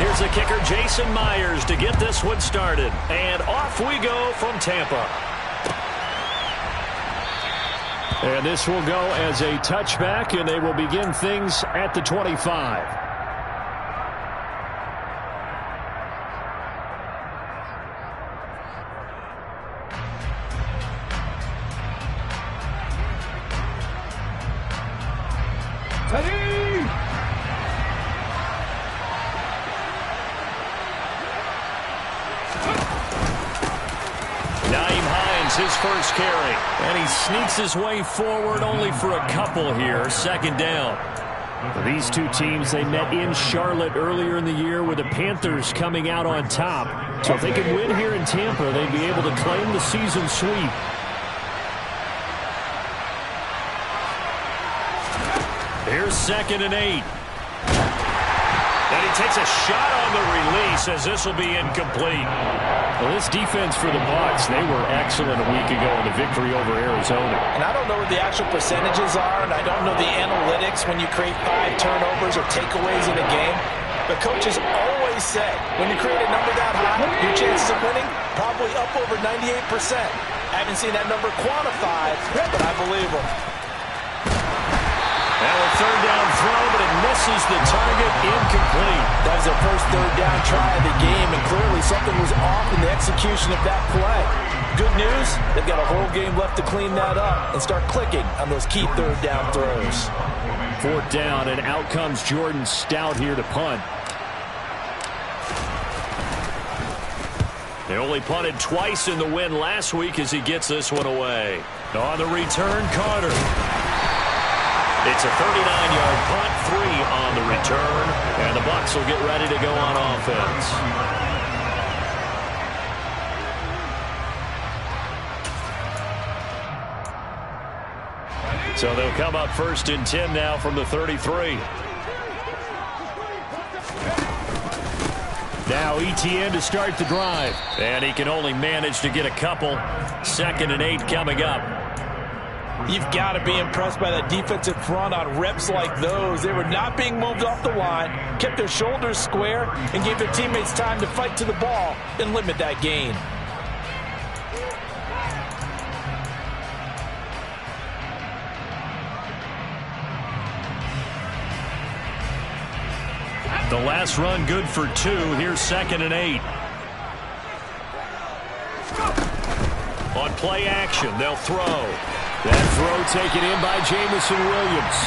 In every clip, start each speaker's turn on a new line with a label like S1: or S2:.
S1: Here's the kicker, Jason Myers, to get this one started. And off we go from Tampa. And this will go as a touchback, and they will begin things at the 25. His first carry, and he sneaks his way forward only for a couple here. Second down. These two teams, they met in Charlotte earlier in the year with the Panthers coming out on top. So if they could win here in Tampa, they'd be able to claim the season sweep. Here's 2nd and 8. And he takes a shot on the release as this will be incomplete. Well, this defense for the Bucs, they were excellent a week ago in the victory over Arizona.
S2: And I don't know what the actual percentages are, and I don't know the analytics when you create 5 turnovers or takeaways in a game. But coaches always say, when you create a number that high, your chances of winning probably up over 98%. I haven't seen that number quantified, but I believe them.
S1: Now a 3rd down throw, but it misses the target, incomplete.
S2: That was their first 3rd down try of the game, and clearly something was off in the execution of that play. Good news, they've got a whole game left to clean that up and start clicking on those key 3rd down throws.
S1: 4th down, and out comes Jordan Stout here to punt. They only punted twice in the win last week as he gets this one away. On the return, Carter. It's a 39-yard punt, 3 on the return, and the Bucs will get ready to go on offense. So they'll come up 1st and 10 now from the 33. Now Etienne to start the drive, and he can only manage to get a couple. 2nd and 8 coming up.
S2: You've got to be impressed by that defensive front on reps like those. They were not being moved off the line, kept their shoulders square, and gave their teammates time to fight to the ball and limit that gain.
S1: The last run good for 2. Here's 2nd and 8. On play action, they'll throw. That throw taken in by Jamison Williams.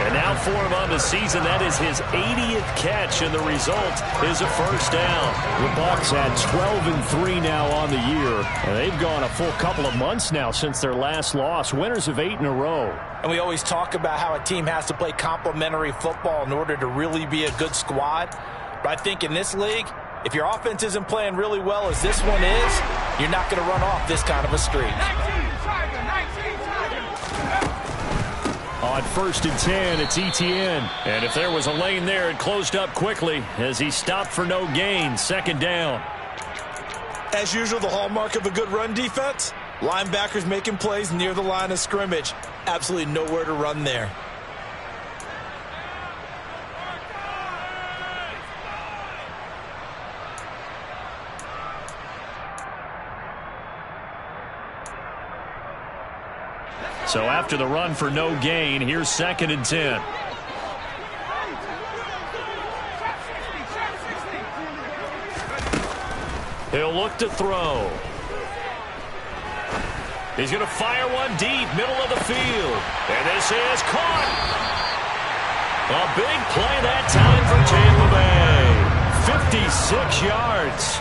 S1: And now for him on the season, that is his 80th catch, and the result is a first down. The Bucs had 12-3 now on the year, and they've gone a full couple of months now since their last loss. Winners of 8 in a row.
S2: And we always talk about how a team has to play complementary football in order to really be a good squad. But I think in this league, if your offense isn't playing really well as this one is, you're not going to run off this kind of a streak.
S1: On 1st and 10, it's Etienne. And if there was a lane there, it closed up quickly as he stopped for no gain. 2nd down.
S2: As usual, the hallmark of a good run defense, linebackers making plays near the line of scrimmage. Absolutely nowhere to run there.
S1: So after the run for no gain, here's 2nd and 10. He'll look to throw. He's going to fire one deep, middle of the field. And this is caught. A big play that time for Tampa Bay. 56 yards.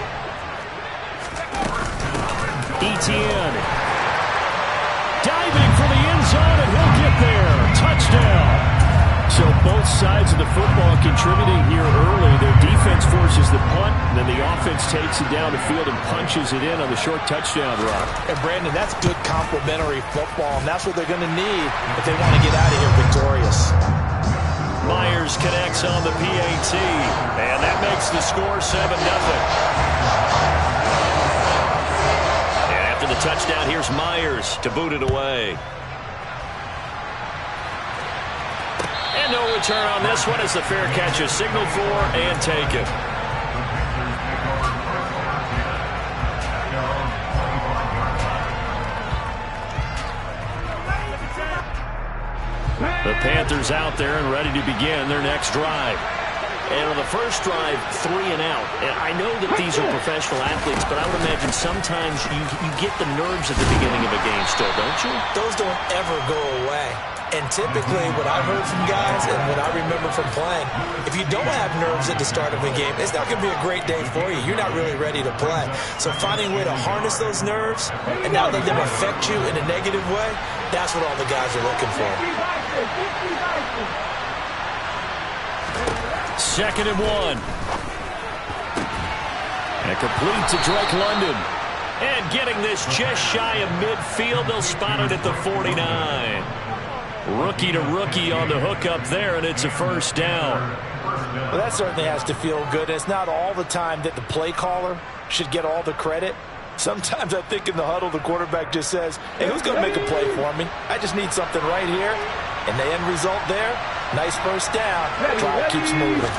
S1: Etienne. Diving for the end zone, and he'll get there. Touchdown. So both sides of the football contributing here early. Their defense forces the punt, and then the offense takes it down the field and punches it in on the short touchdown run.
S2: And Brandon, that's good complementary football, and that's what they're going to need if they want to get out of here victorious.
S1: Myers connects on the PAT, and that makes the score 7-0. The touchdown, here's Myers to boot it away. And no return on this one as the fair catch is signaled for and taken. The Panthers out there and ready to begin their next drive. And on the first drive, 3 and out. And I know that these are professional athletes, but I would imagine sometimes you get the nerves at the beginning of a game still, don't you?
S2: Those don't ever go away. And typically, what I've heard from guys and what I remember from playing, if you don't have nerves at the start of a game, it's not going to be a great day for you. You're not really ready to play. So finding a way to harness those nerves and not let them affect you in a negative way, that's what all the guys are looking for.
S1: 2nd and 1. And complete to Drake London. And getting this just shy of midfield, they'll spot it at the 49. Rookie to rookie on the hook up there, and it's a first down.
S2: Well, that certainly has to feel good. It's not all the time that the play caller should get all the credit. Sometimes I think in the huddle, the quarterback just says, hey, who's going to make a play for me? I just need something right here. And the end result there, nice first down. Drive keeps moving.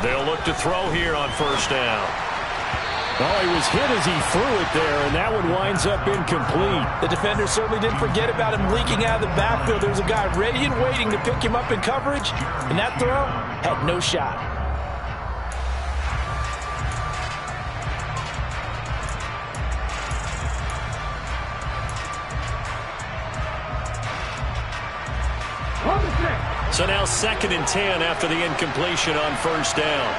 S1: They'll look to throw here on first down. Oh, he was hit as he threw it there, and that one winds up incomplete.
S2: The defender certainly didn't forget about him leaking out of the backfield. There was a guy ready and waiting to pick him up in coverage, and that throw had no shot.
S1: So now 2nd and 10 after the incompletion on first down.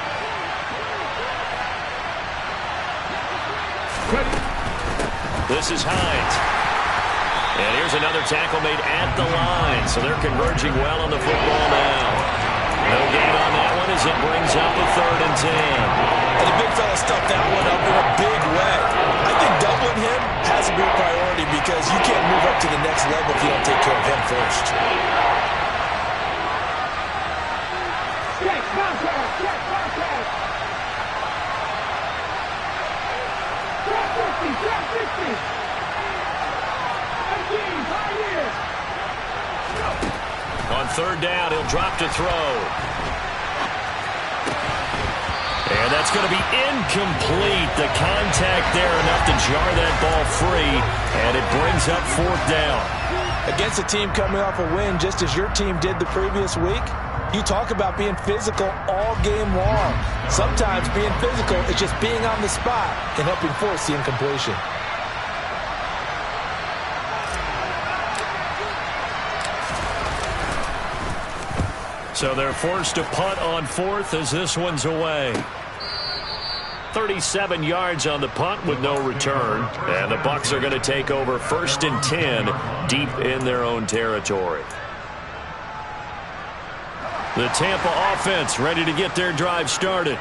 S1: This is Hines. And here's another tackle made at the line. So they're converging well on the football now. No gain on that one as it brings up a 3rd and 10.
S2: And the big fella stuffed that one up in a big way. I think doubling him has to be a priority because you can't move up to the next level if you don't take care of him first.
S1: On 3rd down, he'll drop to throw. And that's going to be incomplete. The contact there enough to jar that ball free, and it brings up 4th down.
S2: Against a team coming off a win just as your team did the previous week, you talk about being physical all game long. Sometimes being physical is just being on the spot and helping force the incompletion.
S1: So they're forced to punt on 4th as this one's away. 37 yards on the punt with no return. And the Bucs are going to take over 1st and 10 deep in their own territory. The Tampa offense ready to get their drive started.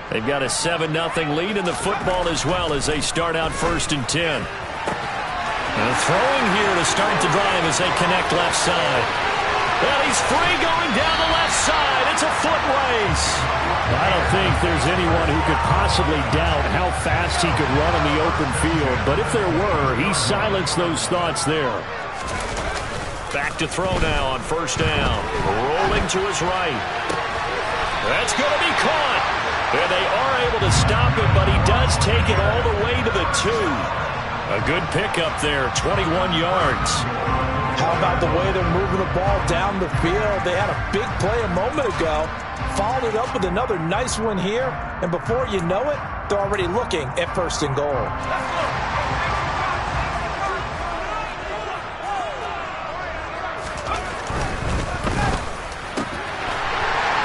S1: They've got a 7-0 lead in the football as well as they start out 1st and 10. And throwing here to start the drive as they connect left side. Well, he's free going down the left side. It's a foot race. I don't think there's anyone who could possibly doubt how fast he could run in the open field. But if there were, he silenced those thoughts there. Back to throw now on 1st down. Rolling to his right. That's going to be caught. And they are able to stop it, but he does take it all the way to the 2. A good pickup there, 21 yards.
S2: How about the way they're moving the ball down the field? They had a big play a moment ago, followed it up with another nice one here, and before you know it, they're already looking at 1st and goal.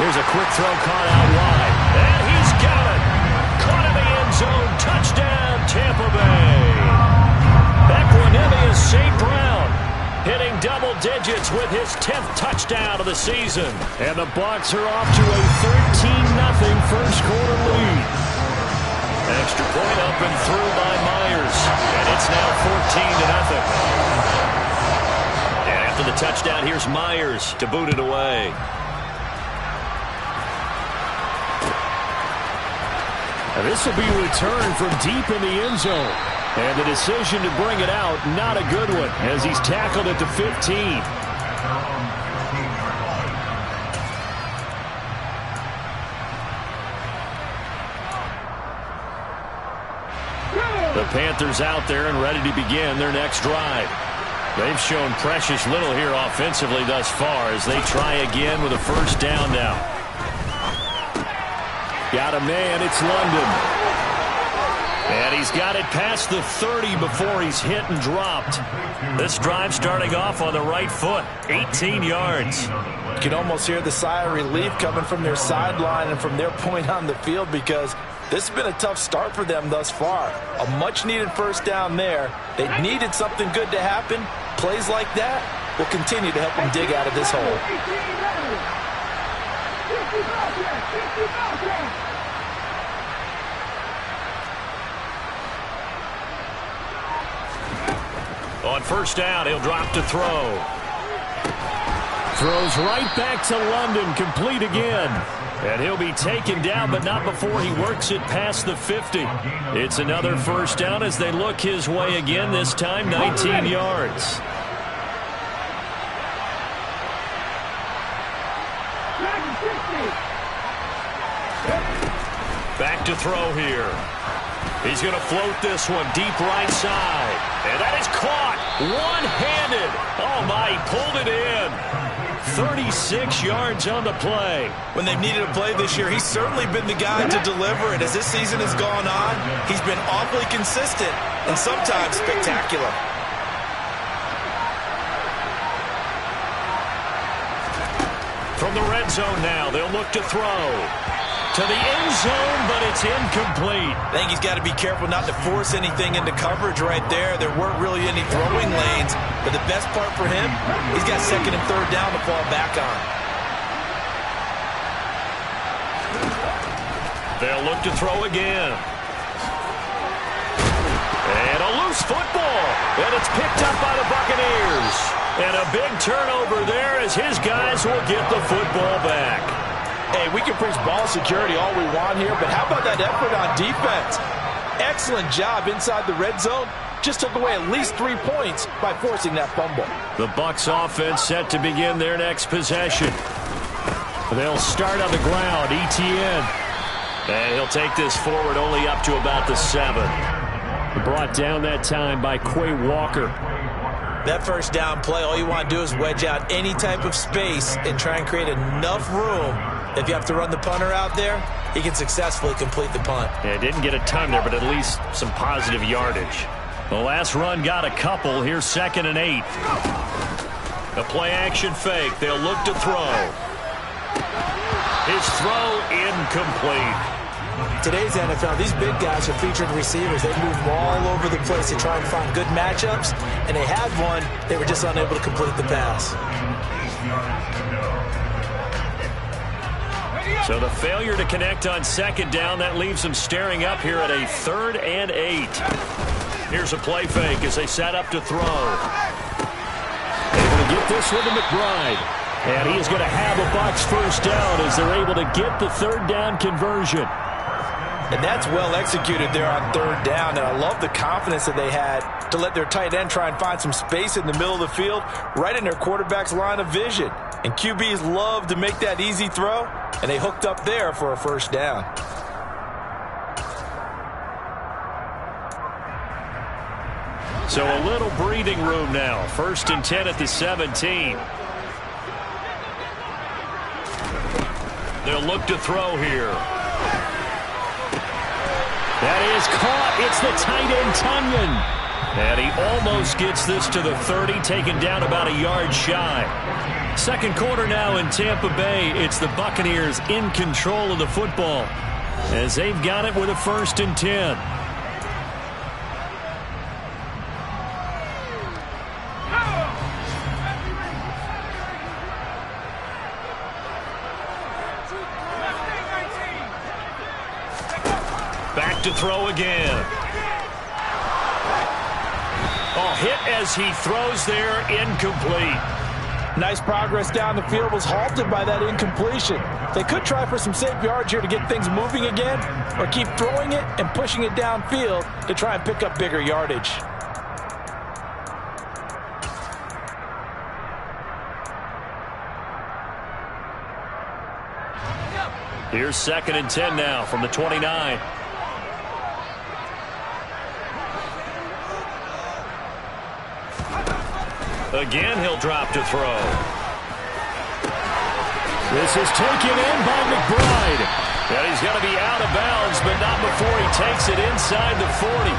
S1: Here's a quick throw caught out wide, and he's got it. Caught in the end zone, touchdown, Tampa Bay. Equanimeous St. Brown hitting double digits with his 10th touchdown of the season. And the Bucs are off to a 13-0 first quarter lead. Extra point up and through by Myers. And it's now 14-0. And after the touchdown, here's Myers to boot it away. And this will be returned from deep in the end zone. And the decision to bring it out, not a good one, as he's tackled at the 15. The Panthers out there and ready to begin their next drive. They've shown precious little here offensively thus far as they try again with a first down now. Got a man, it's London. And he's got it past the 30 before he's hit and dropped. This drive starting off on the right foot, 18 yards.
S2: You can almost hear the sigh of relief coming from their sideline and from their point on the field because this has been a tough start for them thus far. A much-needed first down there. They needed something good to happen. Plays like that will continue to help them dig out of this hole.
S1: On first down, he'll drop to throw. Throws right back to London, complete again. And he'll be taken down, but not before he works it past the 50. It's another first down as they look his way again, this time 19 yards. Back to throw here. He's going to float this one deep right side. And that is caught one-handed. Oh, my, he pulled it in. 36 yards on the play.
S2: When they've needed a play this year, he's certainly been the guy to deliver. And as this season has gone on, he's been awfully consistent and sometimes spectacular.
S1: From the red zone now, they'll look to throw. To the end zone, but it's incomplete.
S2: I think he's got to be careful not to force anything into coverage right there. There weren't really any throwing lanes, but the best part for him, he's got second and third down to fall back on.
S1: They'll look to throw again. And a loose football, and it's picked up by the Buccaneers. And a big turnover there as his guys will get the football back.
S2: Hey, we can preach ball security all we want here, but how about that effort on defense? Excellent job inside the red zone. Just took away at least 3 points by forcing that fumble.
S1: The Bucs offense set to begin their next possession. They'll start on the ground, ETN. And he'll take this forward only up to about the 7. Brought down that time by Quay Walker.
S2: That first down play, all you want to do is wedge out any type of space and try and create enough room. If you have to run the punter out there, he can successfully complete the punt.
S1: Yeah, didn't get a ton there, but at least some positive yardage. The last run got a couple. Here's 2nd and 8. A play-action fake. They'll look to throw. His throw incomplete.
S2: Today's NFL, these big guys are featured receivers. They move all over the place to try and find good matchups, and they had one. They were just unable to complete the pass.
S1: So the failure to connect on 2nd down, that leaves them staring up here at a 3rd and 8. Here's a play fake as they set up to throw. Able to get this one to McBride. And he is going to have a Bucs first down as they're able to get the 3rd down conversion.
S2: And that's well executed there on 3rd down. And I love the confidence that they had to let their tight end try and find some space in the middle of the field, right in their quarterback's line of vision. And QBs love to make that easy throw, and they hooked up there for a first down.
S1: So a little breathing room now. 1st and 10 at the 17. They'll look to throw here. That is caught. It's the tight end, Tunyon. And he almost gets this to the 30, taken down about a yard shy. 2nd quarter now in Tampa Bay. It's the Buccaneers in control of the football as they've got it with a 1st and 10. Back to throw again. Oh, hit as he throws there, incomplete.
S2: Nice progress down the field, was halted by that incompletion. They could try for some safe yards here to get things moving again, or keep throwing it and pushing it downfield to try and pick up bigger yardage.
S1: Here's 2nd and 10 now from the 29. Again, he'll drop to throw. This is taken in by McBride. And he's going to be out of bounds, but not before he takes it inside the 40.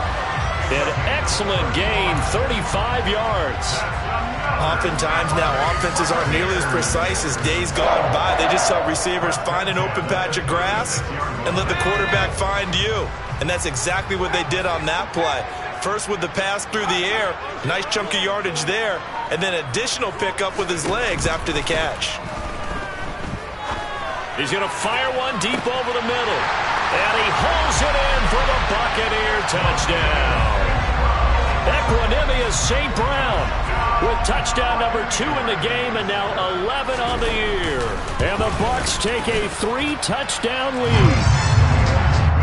S1: An excellent gain, 35 yards.
S2: Oftentimes now, offenses aren't nearly as precise as days gone by. They just saw receivers find an open patch of grass and let the quarterback find you. And that's exactly what they did on that play. First with the pass through the air, nice chunk of yardage there, and then additional pickup with his legs after the catch.
S1: He's going to fire one deep over the middle. And he holds it in for the Buccaneer touchdown. Equanimous St. Brown with touchdown number 2 in the game and now 11 on the year. And the Bucs take a 3-touchdown lead.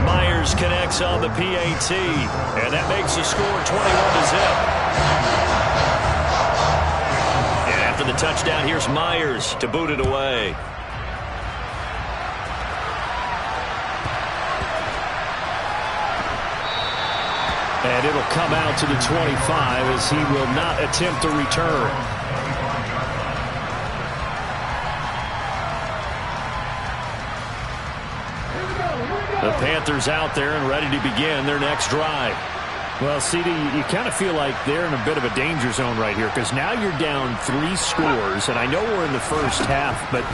S1: Myers connects on the PAT, and that makes the score 21-0. And after the touchdown, here's Myers to boot it away. And it'll come out to the 25 as he will not attempt to return. The Panthers out there and ready to begin their next drive. Well, CD, you kind of feel like they're in a bit of a danger zone right here because now you're down 3 scores, and I know we're in the first half, but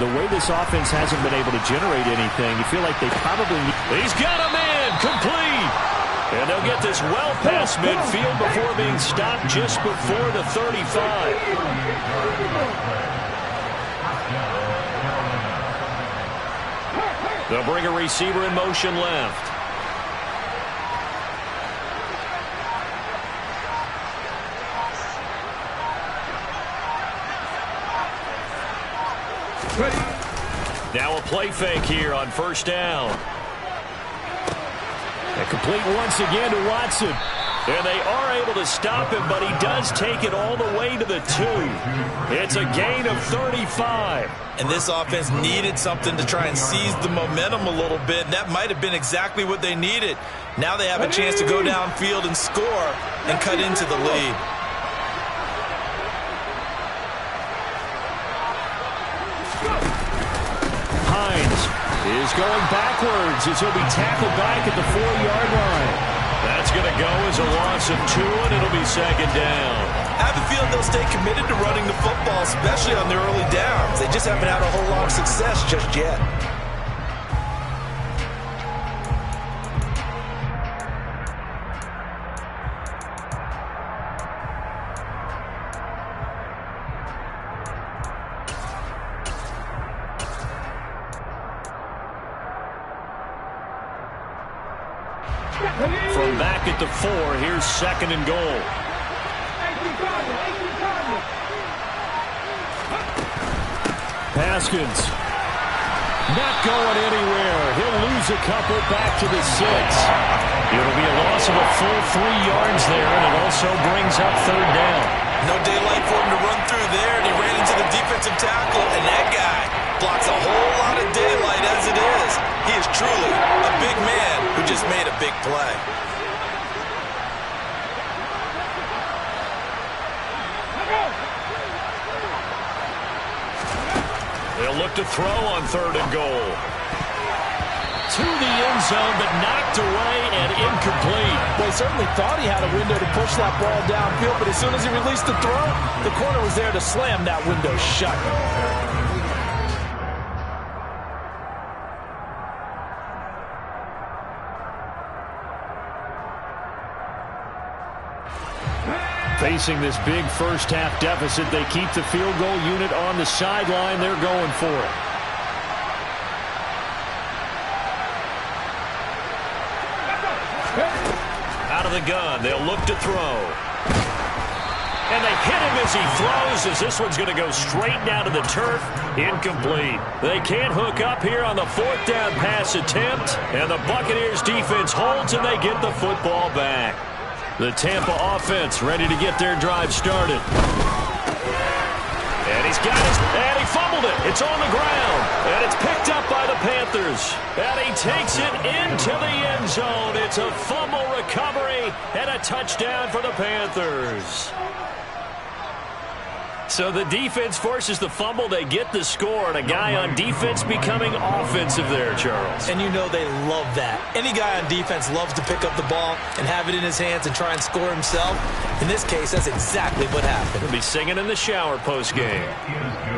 S1: the way this offense hasn't been able to generate anything, you feel like they probably need... He's got a man complete! And they'll get this well past midfield before being stopped just before the 35. They'll bring a receiver in motion left. Now a play fake here on first down. And complete once again to Watson. And they are able to stop him, but he does take it all the way to the 2. It's a gain of 35.
S2: And this offense needed something to try and seize the momentum a little bit. And that might have been exactly what they needed. Now they have a chance to go downfield and score and cut into the lead. Is going backwards as he'll be tackled back at the 4-yard line. That's going to go as a loss of 2, and it'll be second down. I have a feeling they'll stay committed to running the football, especially on their early downs. They just haven't had a whole lot of success just yet.
S1: From back at the 4, here's second and goal. Haskins not going anywhere. He'll lose a couple back to the 6. It'll be a loss of a full 3 yards there, and it also brings up third down.
S2: No daylight for him to run through there, and he ran into the defensive tackle, and that guy blocks a whole lot of daylight as it is. He is truly a big man who just made a big play.
S1: They'll look to throw on third and goal. To the end zone, but knocked away and incomplete.
S2: Well, he certainly thought he had a window to push that ball downfield, but as soon as he released the throw, the corner was there to slam that window shut.
S1: Facing this big first-half deficit, they keep the field goal unit on the sideline. They're going for it. Out of the gun, they'll look to throw. And they hit him as he throws, as this one's going to go straight down to the turf. Incomplete. They can't hook up here on the 4th down pass attempt, and the Buccaneers defense holds and they get the football back. The Tampa offense ready to get their drive started. And he's got his, and he fumbled it. It's on the ground, and it's picked up by the Panthers. And he takes it into the end zone. It's a fumble recovery and a touchdown for the Panthers. So the defense forces the fumble. They get the score, and a guy on defense becoming offensive there, Charles.
S2: And you know they love that. Any guy on defense loves to pick up the ball and have it in his hands and try and score himself. In this case, that's exactly what happened.
S1: He'll be singing in the shower post-game.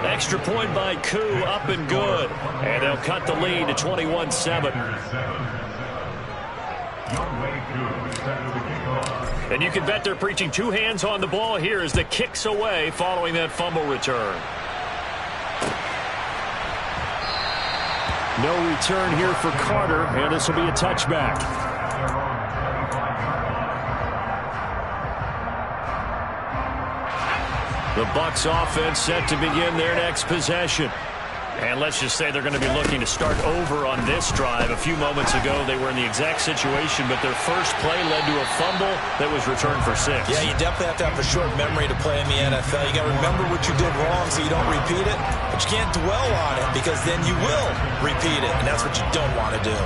S1: Extra point by Koo, up and good. And they'll cut the lead to 21-7. And you can bet they're preaching two hands on the ball here as the kick's away following that fumble return. No return here for Carter, and this will be a touchback. The Bucs offense set to begin their next possession. And let's just say they're going to be looking to start over on this drive. A few moments ago, they were in the exact situation, but their first play led to a fumble that was returned for 6.
S2: Yeah, you definitely have to have a short memory to play in the NFL. You got to remember what you did wrong so you don't repeat it, but you can't dwell on it because then you will repeat it, and that's what you don't want to do.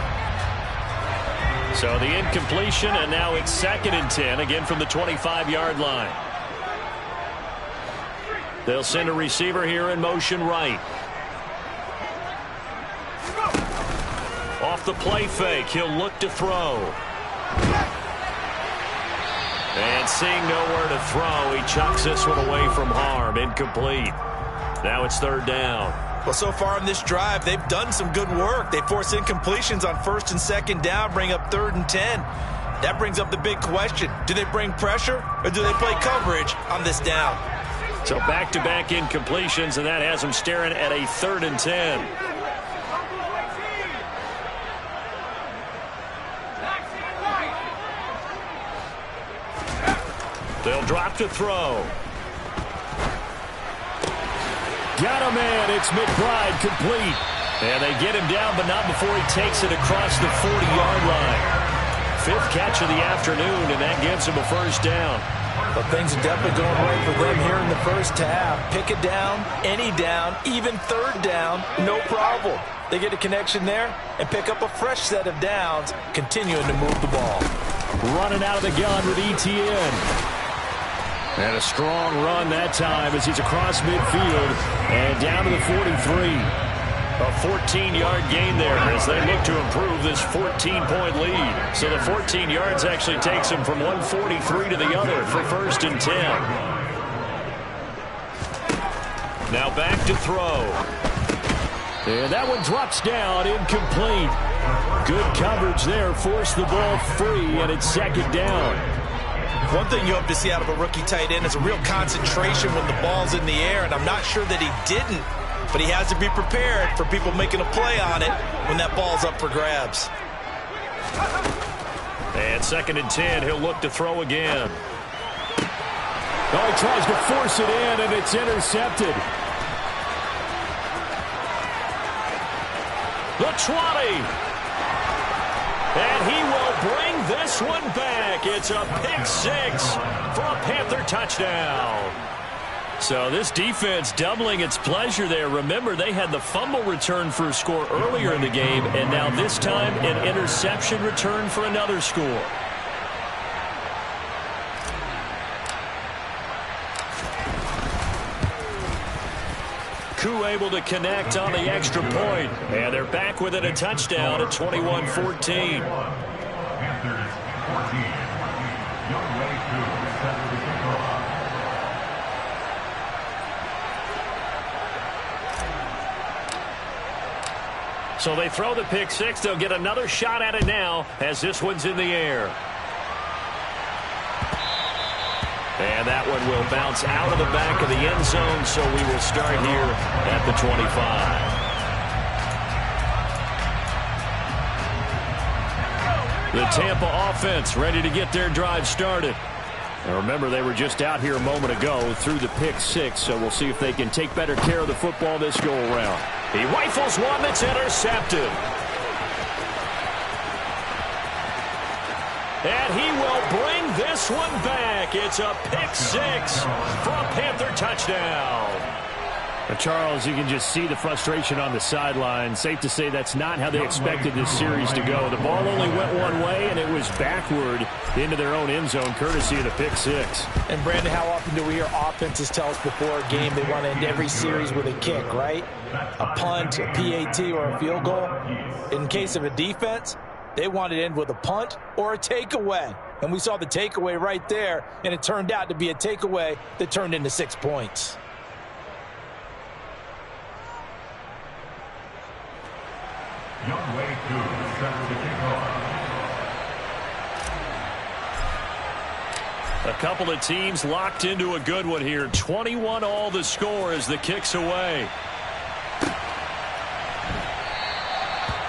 S1: So the incompletion, and now it's 2nd and 10, again from the 25-yard line. They'll send a receiver here in motion right. Off the play fake, he'll look to throw. And seeing nowhere to throw, he chucks this one away from harm. Incomplete. Now it's 3rd down.
S2: Well, so far in this drive, they've done some good work. They force incompletions on 1st and 2nd down, bring up 3rd and 10. That brings up the big question. Do they bring pressure or do they play coverage on this down?
S1: So back-to-back incompletions, and that has them staring at a 3rd and 10. They'll drop to throw. Got a man. It's McBride complete. And they get him down, but not before he takes it across the 40-yard line. 5th catch of the afternoon, and that gives him a 1st down.
S2: But things are definitely going right for them here in the first half. Pick it down, any down, even 3rd down, no problem. They get a connection there and pick up a fresh set of downs, continuing to move the ball.
S1: Running out of the gun with ETN. And a strong run that time as he's across midfield and down to the 43. A 14-yard gain there as they look to improve this 14-point lead. So the 14 yards actually takes him from 143 to the other for 1st and 10. Now back to throw. And that one drops down, incomplete. Good coverage there, forced the ball free, and it's 2nd down.
S2: One thing you hope to see out of a rookie tight end is a real concentration when the ball's in the air, and I'm not sure that he didn't, but he has to be prepared for people making a play on it when that ball's up for grabs.
S1: And 2nd and 10, he'll look to throw again. Oh, he tries to force it in, and it's intercepted. The 20. And he will bring this one back. It's a pick 6 for a Panther touchdown. So this defense doubling its pleasure there. Remember, they had the fumble return for a score earlier in the game, and now this time an interception return for another score. Koo able to connect on the extra point. And they're back within a touchdown at 21-14. So they throw the pick 6. They'll get another shot at it now as this one's in the air. And that one will bounce out of the back of the end zone, so we will start here at the 25. The Tampa offense ready to get their drive started. Now remember, they were just out here a moment ago through the pick 6, so we'll see if they can take better care of the football this go-around. He rifles one that's intercepted. And he will bring this one back. It's a pick 6 for a Panther touchdown. Charles, you can just see the frustration on the sideline. Safe to say that's not how they expected this series to go. The ball only went one way, and it was backward into their own end zone, courtesy of the pick six.
S2: And, Brandon, how often do we hear offenses tell us before a game they want to end every series with a kick, right? A punt, a PAT, or a field goal. In case of a defense, they want to end with a punt or a takeaway. And we saw the takeaway right there, and it turned out to be a takeaway that turned into 6 points.
S1: A couple of teams locked into a good one here. 21-all the score as the kick's away.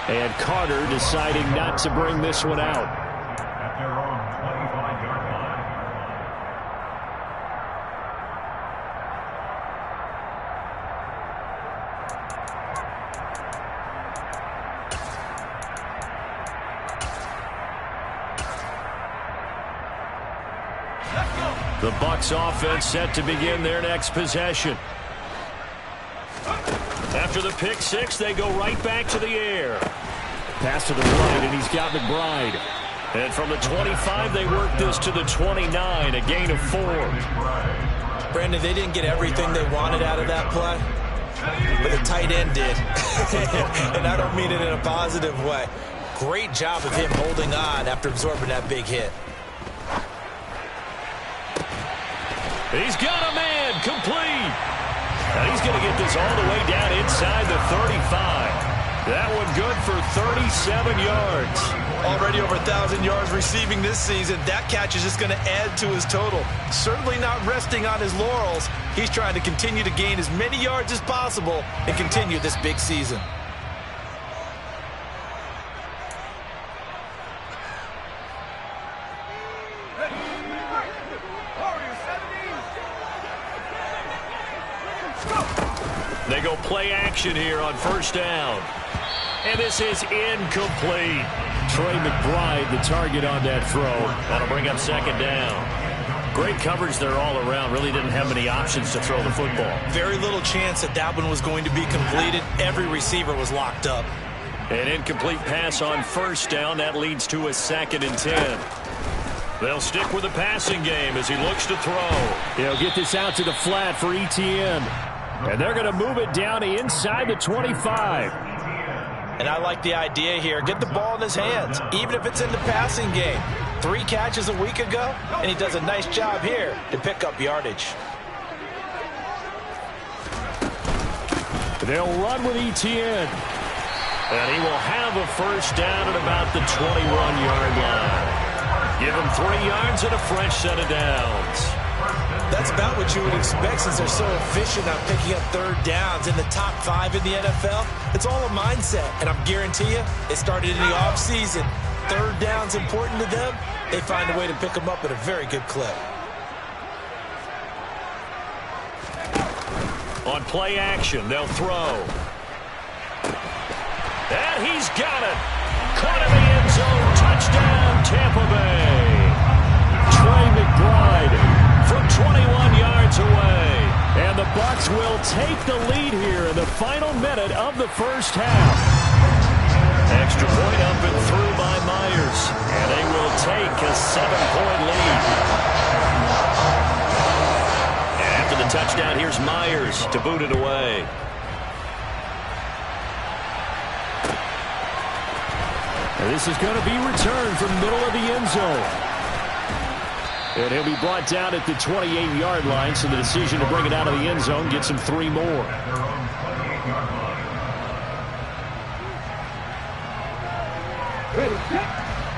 S1: And Carter deciding not to bring this one out. The Bucs offense set to begin their next possession. After the pick six, they go right back to the air. Pass to the right, and he's got McBride. And from the 25, they work this to the 29, a gain of 4.
S2: Brandon, they didn't get everything they wanted out of that play, but the tight end did. And I don't mean it in a positive way. Great job of him holding on after absorbing that big hit.
S1: He's got a man, complete. And he's going to get this all the way down inside the 35. That one good for 37 yards.
S2: Already over 1,000 yards receiving this season. That catch is just going to add to his total. Certainly not resting on his laurels. He's trying to continue to gain as many yards as possible and continue this big season.
S1: They go play action here on first down. And this is incomplete. Trey McBride, the target on that throw. That'll bring up second down. Great coverage there all around. Really didn't have many options to throw the football. Very little chance that one was going to be completed. Every receiver was locked up. An incomplete pass on first down. That leads to a 2nd and 10. They'll stick with the passing game as he looks to throw. He'll get this out to the flat for Etienne. And they're going to move it down to inside the 25.
S2: And I like the idea here. Get the ball in his hands, even if it's in the passing game. 3 catches a week ago, and he does a nice job here to pick up yardage.
S1: They'll run with Etienne. And he will have a first down at about the 21-yard line. Give him 3 yards and a fresh set of downs. That's about what you would expect since they're so efficient on picking up third downs in the top 5 in the NFL. It's all a mindset, and I'm guarantee you it started in the offseason. Third down's important to them. They find a way to pick them up at a very good clip. On play action, they'll throw. And he's got it. Caught in the end zone. Touchdown, Tampa Bay. Trey McBride from 21 yards away. And the Bucs will take the lead here in the final minute of the first half. Extra point up and through by Myers. And they will take a 7-point lead. And after the touchdown, here's Myers to boot it away. And this is going to be returned from the middle of the end zone. And he'll be brought down at the 28-yard line, so the decision to bring it out of the end zone gets him 3 more.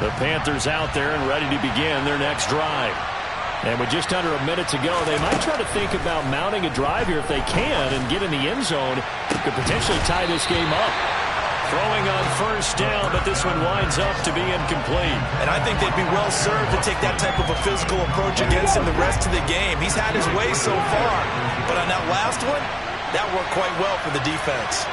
S1: The Panthers out there and ready to begin their next drive. And with just under a minute to go, they might try to think about mounting a drive here if they can and get in the end zone. Could potentially tie this game up. Throwing on first down, but this one winds up to be incomplete. And I think they'd be well served to take that type of a physical approach against him the rest of the game. He's had his way so far, but on that last one, that worked quite well for the defense.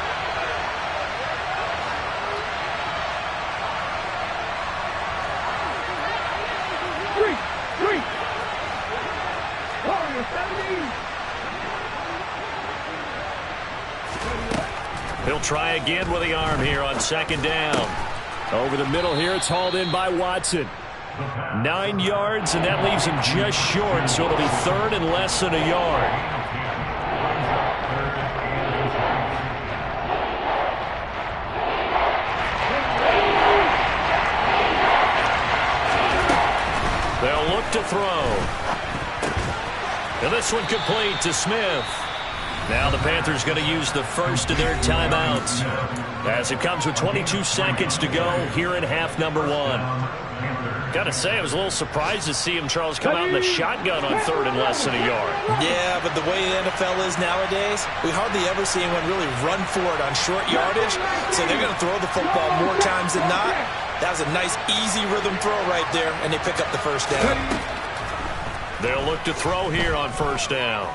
S1: try again with the arm here on second down. Over the middle here, it's hauled in by Watson. 9 yards, and that leaves him just short, so it'll be third and less than a yard. They'll look to throw. And this one complete to Smith. Now the Panthers going to use the first of their timeouts as it comes with 22 seconds to go here in half number 1. Got to say, I was a little surprised to see him, Charles, come out in the shotgun on third and less than a yard.
S2: Yeah, but the way the NFL is nowadays, we hardly ever see anyone really run for it on short yardage, so they're going to throw the football more times than not. That was a nice, easy rhythm throw right there, and they pick up the first down.
S1: They'll look to throw here on first down.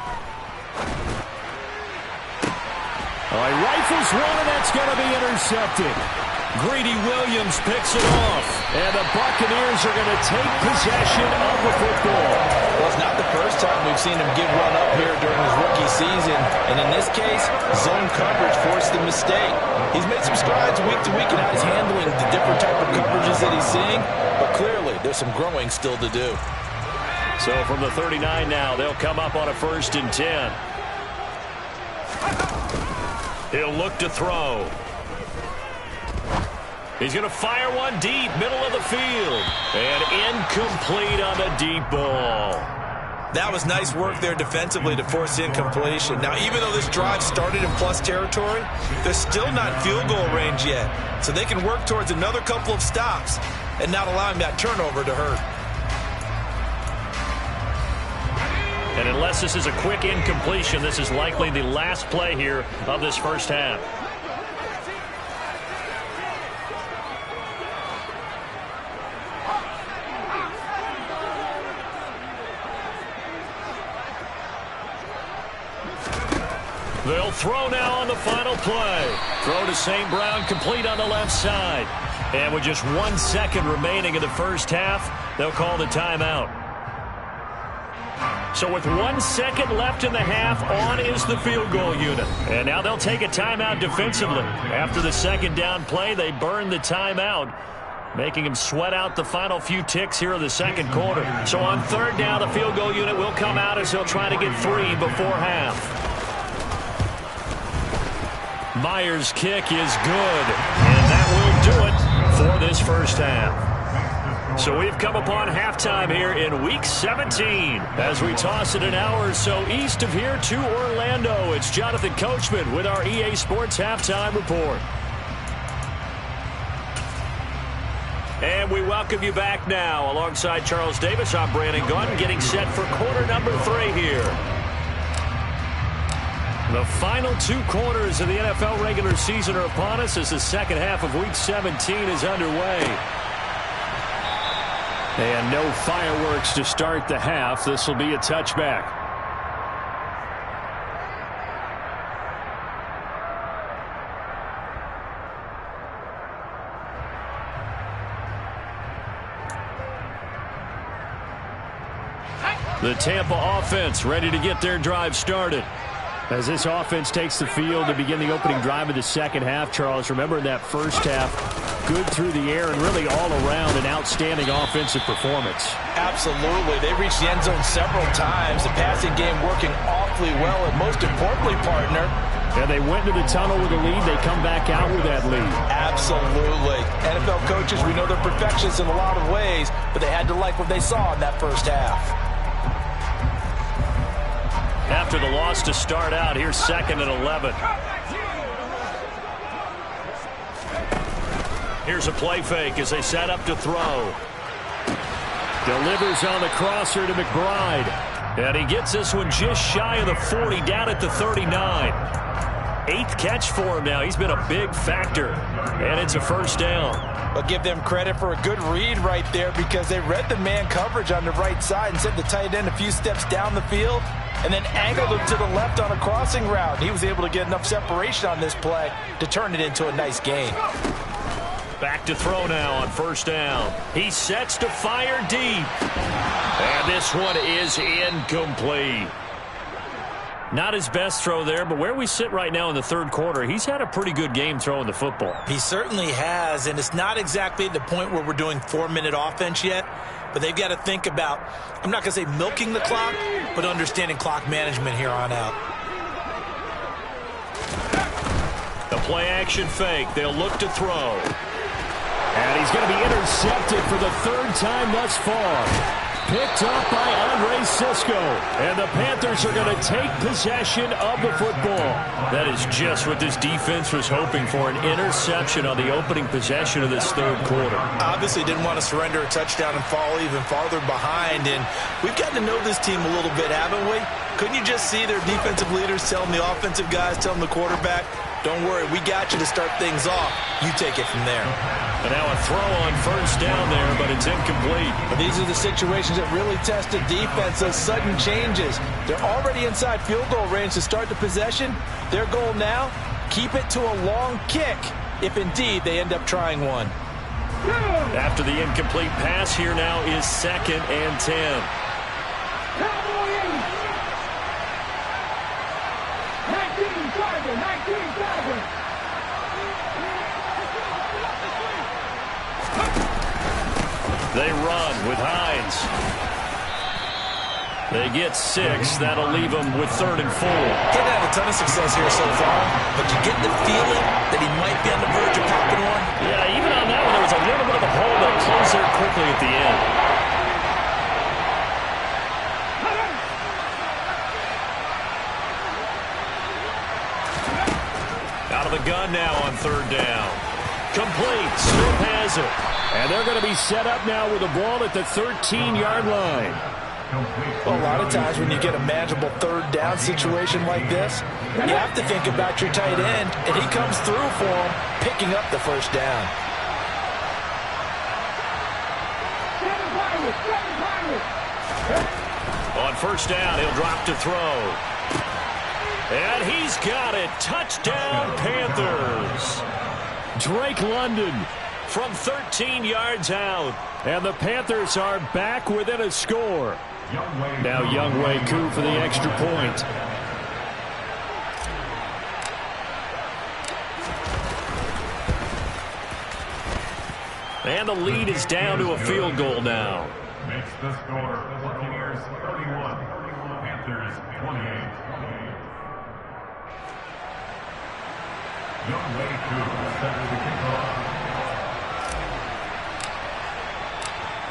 S1: All right, rifles one, and that's going to be intercepted. Greedy Williams picks it off, and the Buccaneers are going to take possession of the football.
S2: Well, it's not the first time we've seen him get run up here during his rookie season, and in this case, zone coverage forced the mistake. He's made some strides week to week in how he's handling the different type of coverages that he's seeing, but clearly there's some growing still to do.
S1: So from the 39 now, they'll come up on a 1st and 10. He'll look to throw. He's going to fire one deep, middle of the field. And incomplete on the deep ball.
S2: That was nice work there defensively to force incompletion. Now, even though this drive started in plus territory, they're still not in field goal range yet. So they can work towards another couple of stops and not allowing that turnover to hurt.
S1: And unless this is a quick incompletion, this is likely the last play here of this first half. They'll throw now on the final play. Throw to St. Brown, complete on the left side. And with just 1 second remaining in the first half, they'll call the timeout. So with 1 second left in the half, on is the field goal unit. And now they'll take a timeout defensively. After the second down play, they burn the timeout, making them sweat out the final few ticks here in the second quarter. So on third down, the field goal unit will come out as they'll try to get 3 before half. Myers' kick is good, and that will do it for this first half. So we've come upon halftime here in Week 17 as we toss it an hour or so east of here to Orlando. It's Jonathan Coachman with our EA Sports Halftime Report. And we welcome you back now. Alongside Charles Davis, I'm Brandon Gunn, getting set for quarter number 3 here. The final 2 quarters of the NFL regular season are upon us as the second half of Week 17 is underway. And no fireworks to start the half. This will be a touchback. The Tampa offense ready to get their drive started. As this offense takes the field to begin the opening drive of the second half, Charles, remember in that first half, good through the air and really all around an outstanding offensive performance.
S2: Absolutely. They reached the end zone several times. The passing game working awfully well, and most importantly, partner,
S1: and they went into the tunnel with a lead. They come back out with that lead.
S2: Absolutely. NFL coaches, we know they're perfectionists in a lot of ways, but they had to like what they saw in that first half.
S1: After the loss to start out, here's 2nd and 11. Here's a play fake as they set up to throw. Delivers on the crosser to McBride. And he gets this one just shy of the 40, down at the 39. 8th catch for him now. He's been a big factor. And it's a first down.
S2: But give them credit for a good read right there because they read the man coverage on the right side and sent the tight end a few steps down the field and then angled him to the left on a crossing route. He was able to get enough separation on this play to turn it into a nice gain.
S1: Back to throw now on first down. He sets to fire deep. And this one is incomplete. Not his best throw there, but where we sit right now in the third quarter, he's had a pretty good game throwing the football.
S2: He certainly has, and it's not exactly at the point where we're doing 4-minute offense yet, but they've got to think about, I'm not going to say milking the clock, but understanding clock management here on out.
S1: The play action fake. They'll look to throw. And he's going to be intercepted for the third time thus far. Picked up by Andre Cisco. And the Panthers are going to take possession of the football. That is just what this defense was hoping for, an interception on the opening possession of this third quarter.
S2: Obviously didn't want to surrender a touchdown and fall even farther behind. And we've gotten to know this team a little bit, haven't we? Couldn't you just see their defensive leaders telling the offensive guys, telling the quarterback, don't worry, we got you to start things off. You take it from there.
S1: And now a throw on first down there, but it's incomplete.
S2: But these are the situations that really test a defense, those sudden changes. They're already inside field goal range to start the possession. Their goal now, keep it to a long kick, if indeed they end up trying one.
S1: After the incomplete pass, here now is 2nd and 10. They run with Hines. They get 6. That'll leave them with 3rd and 4.
S2: He's had a ton of success here so far, but you get the feeling that he might be on the verge of popping one.
S1: Yeah, even on that one, there was a little bit of a hole that closed there quickly at the end. Out of the gun now on 3rd down. Complete. Smith has it. And they're going to be set up now with the ball at the 13-yard line.
S2: Well, a lot of times when you get a manageable 3rd down situation like this, you have to think about your tight end, and he comes through for him, picking up the first down.
S1: On first down, he'll drop to throw. And he's got it. Touchdown, Panthers. Drake London from 13 yards out. And the Panthers are back within a score. Now Younghoe Koo for the extra point. And the lead is down to a field goal now.
S3: Makes the score. Buccaneers 31, Panthers 28. Younghoe Koo set to kick off.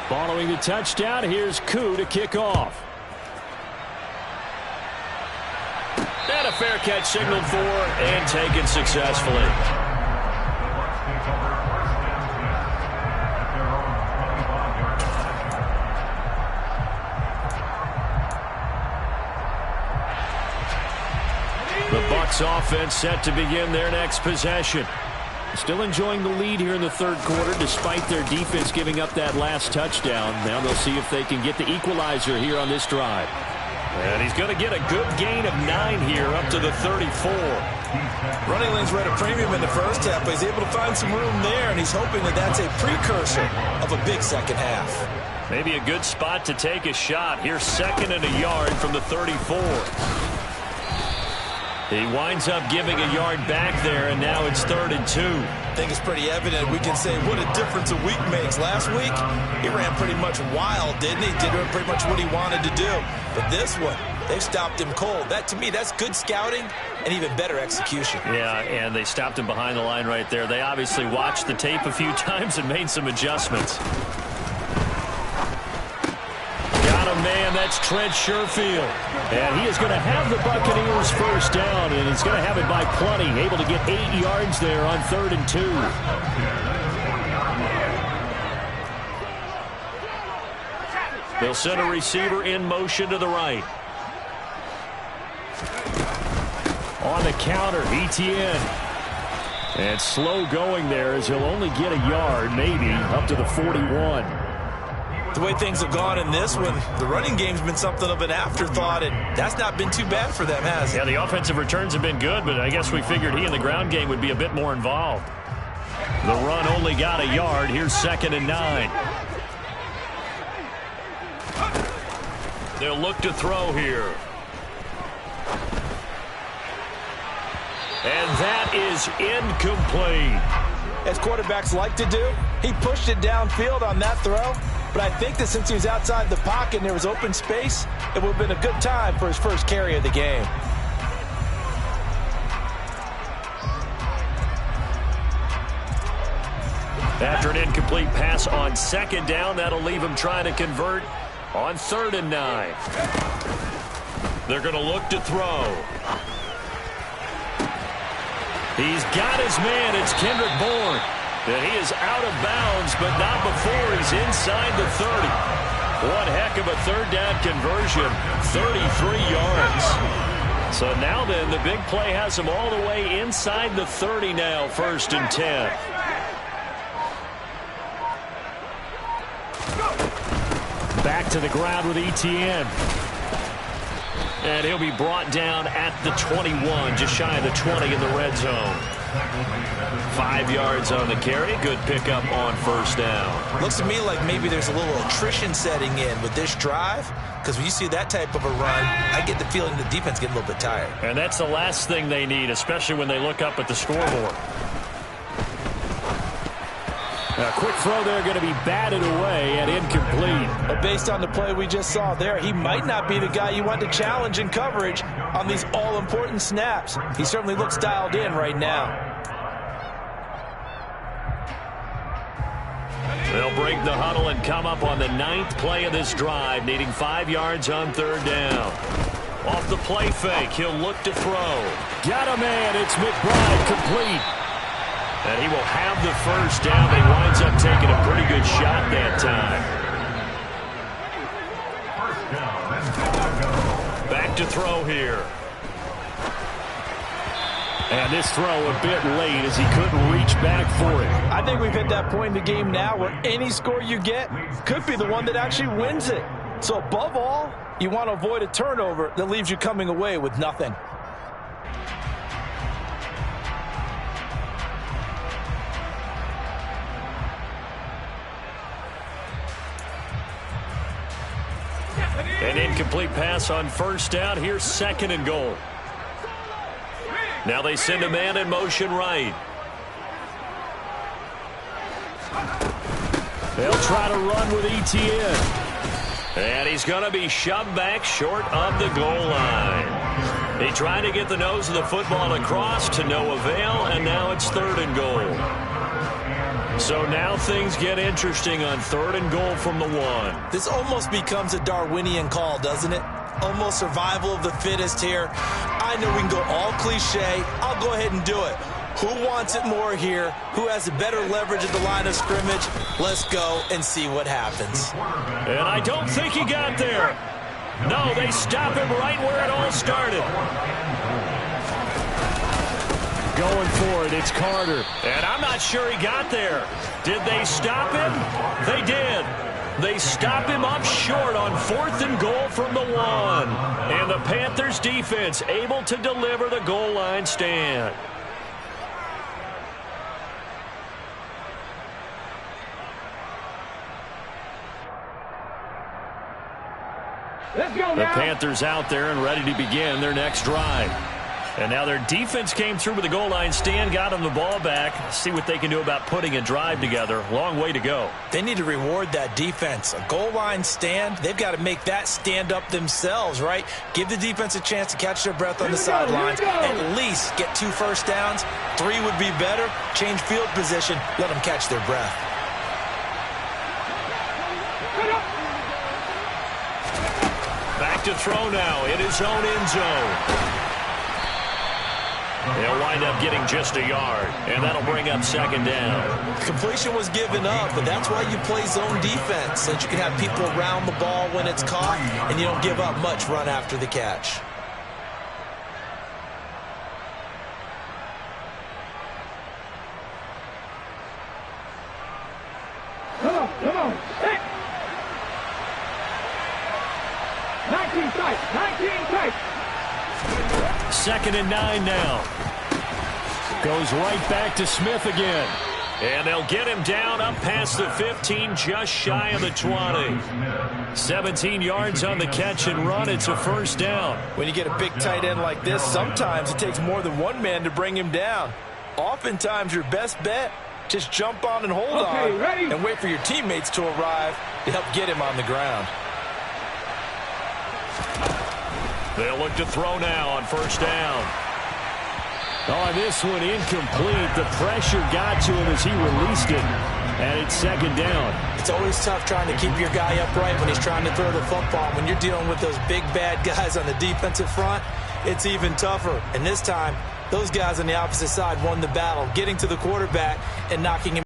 S1: Following the touchdown, here's Koo to kick off. And a fair catch signaled for and taken successfully. The Bucs offense set to begin their next possession. Still enjoying the lead here in the third quarter despite their defense giving up that last touchdown. Now they'll see if they can get the equalizer here on this drive. And he's going to get a good gain of 9 here up to the 34.
S2: Running lanes were at a premium in the first half, but he's able to find some room there, and he's hoping that that's a precursor of a big second half.
S1: Maybe a good spot to take a shot. Here's 2nd and a yard from the 34. He winds up giving a yard back there, and now it's 3rd and 2.
S2: I think it's pretty evident. We can say what a difference a week makes. Last week, he ran pretty much wild, didn't he? Did pretty much what he wanted to do. But this one, they've stopped him cold. That, to me, that's good scouting and even better execution.
S1: Yeah, and they stopped him behind the line right there. They obviously watched the tape a few times and made some adjustments. Man, that's Trent Sherfield. And he is going to have the Buccaneers first down, and he's going to have it by plenty. Able to get 8 yards there on 3rd and 2. They'll send a receiver in motion to the right. On the counter, Etienne. And slow going there as he'll only get a yard, maybe, up to the 41.
S2: The way things have gone in this one, the running game's been something of an afterthought, and that's not been too bad for them, has it?
S1: Yeah, the offensive returns have been good, but I guess we figured he in the ground game would be a bit more involved. The run only got a yard. Here's 2nd and 9. They'll look to throw here. And that is incomplete.
S2: As quarterbacks like to do, he pushed it downfield on that throw. But I think that since he was outside the pocket and there was open space, it would have been a good time for his first carry of the game.
S1: After an incomplete pass on second down, that'll leave him trying to convert on 3rd and 9. They're going to look to throw. He's got his man. It's Kendrick Bourne. And he is out of bounds, but not before he's inside the 30. One heck of a 3rd down conversion, 33 yards. So now then, the big play has him all the way inside the 30 now, 1st and 10. Back to the ground with Etienne. And he'll be brought down at the 21, just shy of the 20 in the red zone. 5 yards on the carry. Good pickup on 1st down.
S2: Looks to me like maybe there's a little attrition setting in with this drive, because when you see that type of a run, I get the feeling the defense getting a little bit tired.
S1: And that's the last thing they need, especially when they look up at the scoreboard. A quick throw there going to be batted away and incomplete.
S2: But based on the play we just saw there, he might not be the guy you want to challenge in coverage on these all-important snaps. He certainly looks dialed in right now.
S1: They'll break the huddle and come up on the 9th play of this drive, needing 5 yards on 3rd down. Off the play fake, he'll look to throw. Got a man, it's McBride, complete. And he will have the 1st down, but he winds up taking a pretty good shot that time. Back to throw here. And this throw a bit late as he couldn't reach back for it.
S2: I think we've hit that point in the game now where any score you get could be the one that actually wins it. So above all, you want to avoid a turnover that leaves you coming away with nothing.
S1: An incomplete pass on 1st down. Here's 2nd and goal. Now they send a man in motion right. They'll try to run with Etienne. And he's going to be shoved back short of the goal line. He tried to get the nose of the football across to no avail, and now it's 3rd and goal. So now things get interesting on 3rd and goal from the 1.
S2: This almost becomes a Darwinian call, doesn't it? Almost survival of the fittest here. I know we can go all cliche. I'll go ahead and do it. Who wants it more here? Who has a better leverage at the line of scrimmage? Let's go and see what happens.
S1: And I don't think he got there. No, they stop him right where it all started. Going for it, it's Carter. And I'm not sure he got there. Did they stop him? They did. They stop him up short on 4th and goal from the 1. And the Panthers defense able to deliver the goal line stand. The Panthers out there and ready to begin their next drive. And now their defense came through with the goal line stand, got them the ball back. See what they can do about putting a drive together. Long way to go.
S2: They need to reward that defense. A goal line stand, they've got to make that stand up themselves, right? Give the defense a chance to catch their breath on the sidelines. At least get 2 first downs. 3 would be better. Change field position. Let them catch their breath.
S1: Back to throw now in his own end zone. They'll wind up getting just a yard, and that'll bring up 2nd down.
S2: Completion was given up, but that's why you play zone defense, so that you can have people around the ball when it's caught, and you don't give up much run after the catch.
S4: Come on. 19 tight.
S1: 2nd and 9 now. Goes right back to Smith again. And they'll get him down up past the 15, just shy of the 20. 17 yards on the catch and run. It's a first down.
S2: When you get a big tight end like this, sometimes it takes more than one man to bring him down. Oftentimes, your best bet, just jump on and hold on and wait for your teammates to arrive to help get him on the ground.
S1: They'll look to throw now on first down. On this one, incomplete. The pressure got to him as he released it. And it's second down.
S2: It's always tough trying to keep your guy upright when he's trying to throw the football. When you're dealing with those big, bad guys on the defensive front, it's even tougher. And this time, those guys on the opposite side won the battle, getting to the quarterback and knocking him